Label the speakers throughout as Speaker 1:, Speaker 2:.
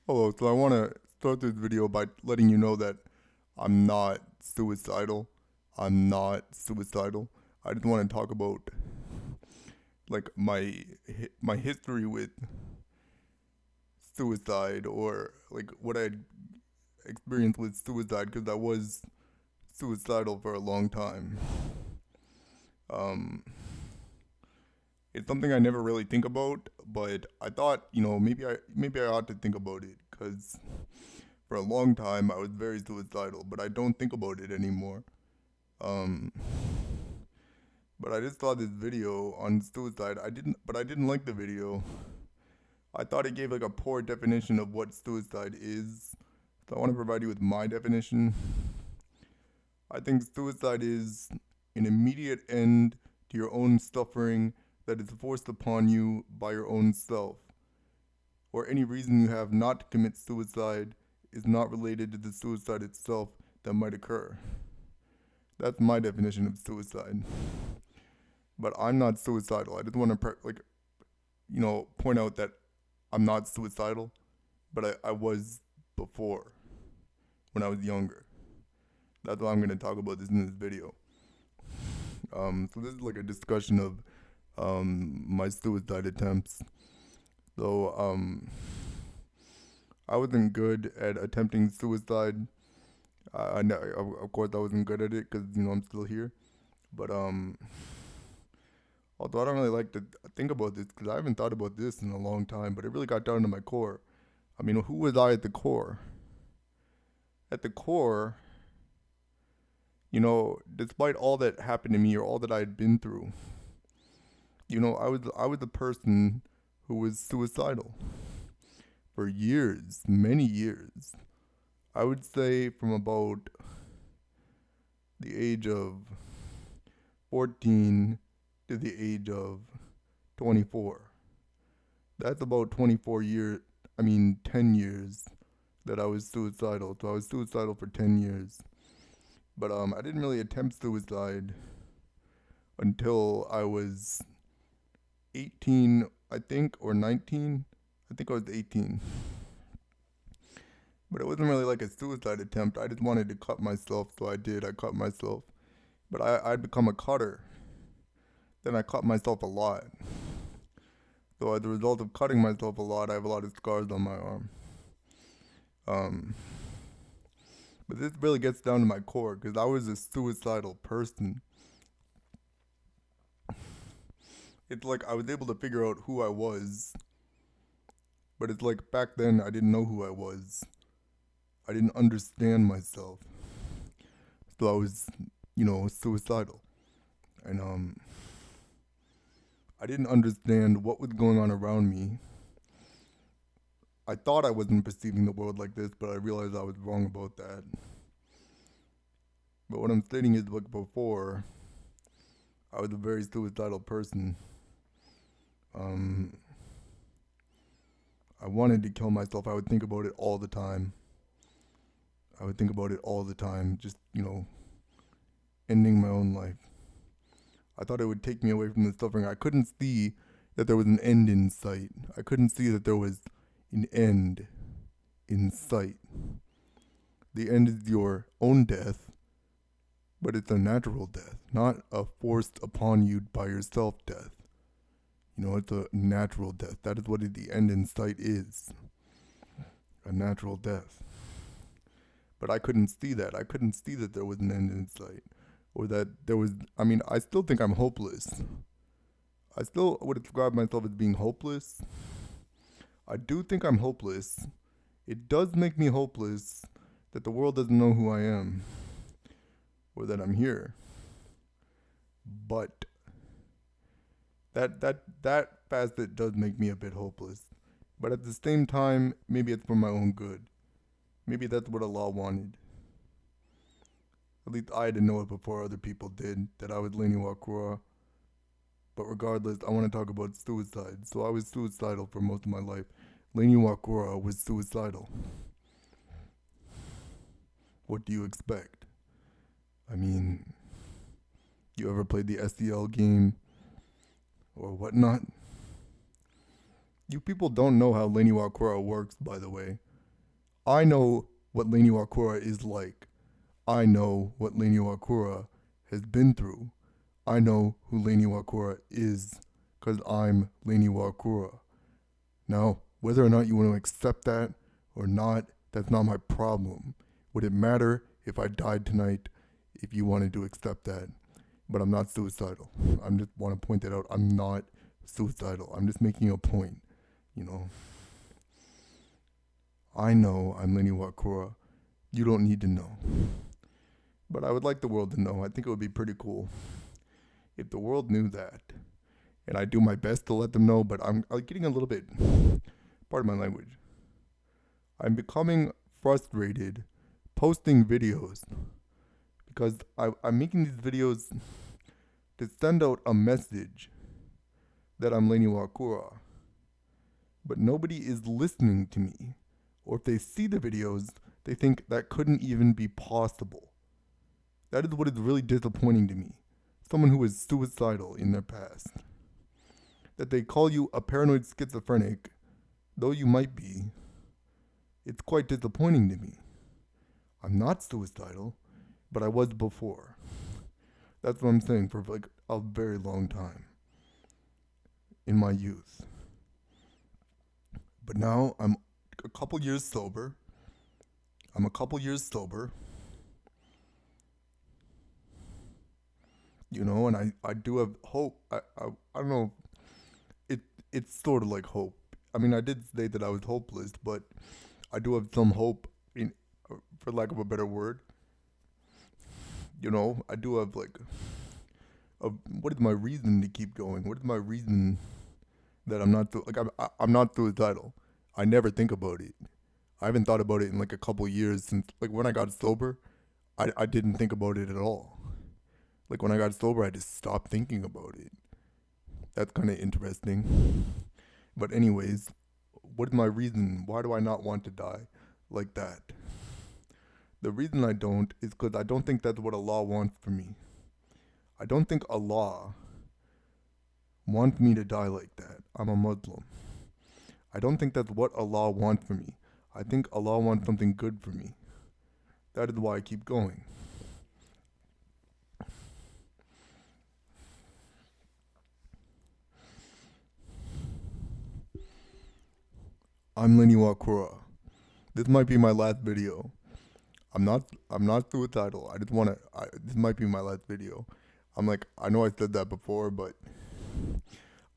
Speaker 1: Hello, so I want to start this video by letting you know that I'm not suicidal. I'm not suicidal. I just want to talk about like my history with suicide, or like what I experienced with suicide, because I was suicidal for a long time. Um, it's something I never really think about, but I thought, maybe I ought to think about it, because for a long time I was very suicidal, but I don't think about it anymore. Um, but I just saw this video on suicide. I didn't like the video. I thought it gave like a poor definition of what suicide is. So I want to provide you with my definition. I think suicide is an immediate end to your own suffering that is forced upon you by your own self, or any reason you have not to commit suicide is not related to the suicide itself that might occur. That's my definition of suicide. But I'm not suicidal. I just want to point out that I'm not suicidal, but I was before, when I was younger. That's why I'm going to talk about this in this video. So this is like a discussion of my suicide attempts. So I wasn't good at attempting suicide. Of course, I wasn't good at it because I'm still here. But although I don't really like to think about this because I haven't thought about this in a long time, but it really got down to my core. I mean, who was I at the core? At the core, despite all that happened to me or all that I had been through, I was a person who was suicidal for years, many years. I would say from about the age of 14 to the age of 24. That's about 24 years, 10 years that I was suicidal. So I was suicidal for 10 years. But I didn't really attempt suicide until I was 18, I think, or 19. I think I was 18. But it wasn't really like a suicide attempt. I just wanted to cut myself, so I did. I cut myself. But I'd become a cutter. Then I cut myself a lot. So as a result of cutting myself a lot, I have a lot of scars on my arm. Um, but this really gets down to my core because I was a suicidal person. It's like I was able to figure out who I was, but it's like back then I didn't know who I was. I didn't understand myself. So I was, suicidal. And I didn't understand what was going on around me. I thought I wasn't perceiving the world like this, but I realized I was wrong about that. But what I'm stating is, like before, I was a very suicidal person. Um, I wanted to kill myself. I would think about it all the time. Just, ending my own life. I thought it would take me away from the suffering. I couldn't see that there was an end in sight. I couldn't see that there was an end in sight. The end is your own death, but it's a natural death, not a forced upon you by yourself death. It's a natural death. That is what the end in sight is. A natural death. But I couldn't see that. I couldn't see that there was an end in sight. Or that there was, I still think I'm hopeless. I still would describe myself as being hopeless. I do think I'm hopeless. It does make me hopeless that the world doesn't know who I am or that I'm here. But that facet does make me a bit hopeless. But at the same time, maybe it's for my own good. Maybe that's what Allah wanted. At least I didn't know it before other people did, that I was Lain Iwakura. But regardless, I want to talk about suicide. So I was suicidal for most of my life. Lain Iwakura was suicidal. What do you expect? You ever played the SEL game or whatnot? You people don't know how Lain Iwakura works, by the way. I know what Lain Iwakura is like. I know what Lain Iwakura has been through. I know who Lain Iwakura is because I'm Lain Iwakura. Now, whether or not you want to accept that or not, that's not my problem. Would it matter if I died tonight if you wanted to accept that? But I'm not suicidal. I just want to point that out. I'm not suicidal. I'm just making a point. You know, I know I'm Lain Iwakura. You don't need to know. But I would like the world to know. I think it would be pretty cool if the world knew that. And I do my best to let them know, but I'm getting a little bit, pardon my language, I'm becoming frustrated posting videos because I'm making these videos to send out a message that I'm Lain Iwakura, but nobody is listening to me. Or if they see the videos, they think that couldn't even be possible. That is what is really disappointing to me. Someone who was suicidal in their past. That they call you a paranoid schizophrenic, though you might be, it's quite disappointing to me. I'm not suicidal, but I was before. That's what I'm saying, for like a very long time in my youth. But now I'm a couple years sober. I'm a couple years sober. You know, and I do have hope. I don't know. It's sort of like hope. I mean, I did say that I was hopeless, but I do have some hope, in, for lack of a better word. You know, I do have like, what is my reason to keep going? What is my reason that I'm not like I'm not suicidal? I never think about it. I haven't thought about it in like a couple years since like when I got sober. I didn't think about it at all. Like when I got sober, I just stopped thinking about it. That's kind of interesting. But anyways, what is my reason? Why do I not want to die like that? The reason I don't is because I don't think that's what Allah wants for me. I don't think Allah wants me to die like that. I'm a Muslim. I don't think that's what Allah wants for me. I think Allah wants something good for me. That is why I keep going. I'm Lain Iwakura. This might be my last video. I'm not suicidal. I just wanna this might be my last video. I know I said that before, but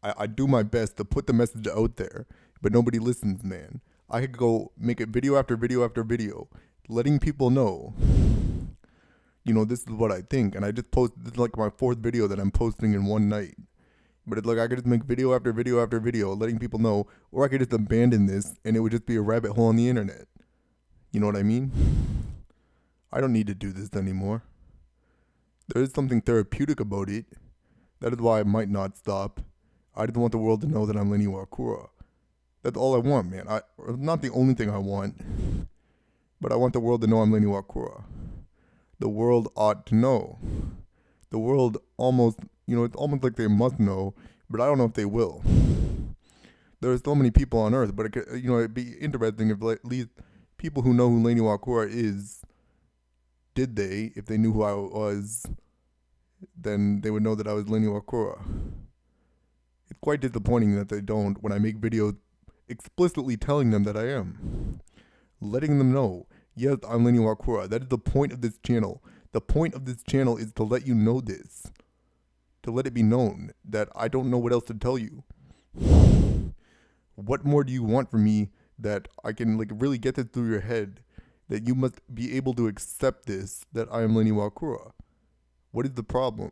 Speaker 1: I do my best to put the message out there, but nobody listens, man. I could go make it video after video after video, letting people know, this is what I think. And this is like my fourth video that I'm posting in one night. But it's like I could just make video after video after video, letting people know, or I could just abandon this and it would just be a rabbit hole on the internet. You know what I mean? I don't need to do this anymore. There is something therapeutic about it. That is why I might not stop. I just want the world to know that I'm Lain Iwakura. That's all I want, man. It's not the only thing I want, but I want the world to know I'm Lain Iwakura. The world ought to know. The world almost, it's almost like they must know, but I don't know if they will. There are so many people on Earth, but it'd be interesting if at least people who know who Lain Iwakura is, if they knew who I was, then they would know that I was Lain Iwakura. It's quite disappointing that they don't when I make videos explicitly telling them that I am. Letting them know, yes, I'm Lain Iwakura. That is the point of this channel. The point of this channel is to let you know this. To let it be known that I don't know what else to tell you. What more do you want from me that I can really get this through your head? That you must be able to accept this, that I am Lain Iwakura. What is the problem?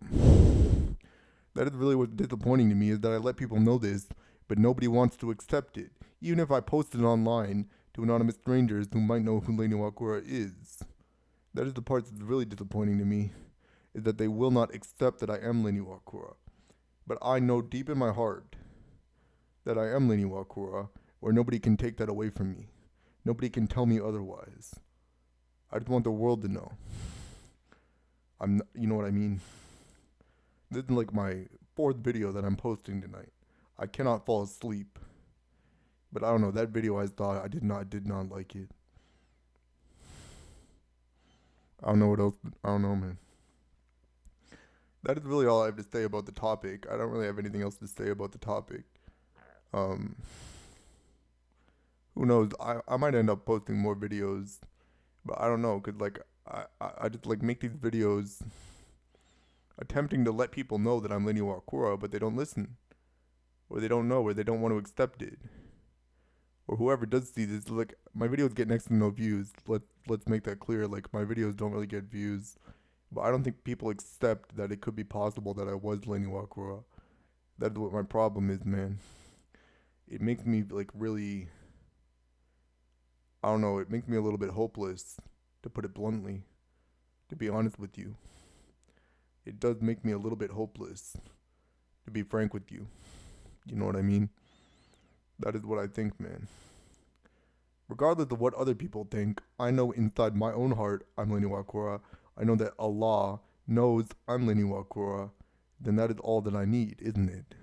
Speaker 1: That is really what's disappointing to me, is that I let people know this, but nobody wants to accept it. Even if I post it online to anonymous strangers who might know who Lain Iwakura is. That is the part that's really disappointing to me, is that they will not accept that I am Lain Iwakura. But I know deep in my heart that I am Lain Iwakura, or nobody can take that away from me. Nobody can tell me otherwise. I just want the world to know. You know what I mean? This is like my fourth video that I'm posting tonight. I cannot fall asleep. But I don't know, that video I thought I did not like it. I don't know what else. I don't know, man. That is really all I have to say about the topic. I don't really have anything else to say about the topic. Um, who knows? I might end up posting more videos, but I don't know, cause like I just like make these videos attempting to let people know that I'm Lain Iwakura, but they don't listen, or they don't know, or they don't want to accept it, or whoever does see this. Like my videos get next to no views. Let's make that clear. Like my videos don't really get views, but I don't think people accept that it could be possible that I was Lain Iwakura. That's what my problem is, man. It makes me like really, I don't know, it makes me a little bit hopeless, to put it bluntly, to be honest with you. It does make me a little bit hopeless, to be frank with you. You know what I mean? That is what I think, man. Regardless of what other people think, I know inside my own heart I'm Lain Iwakura. I know that Allah knows I'm Lain Iwakura. Then that is all that I need, isn't it?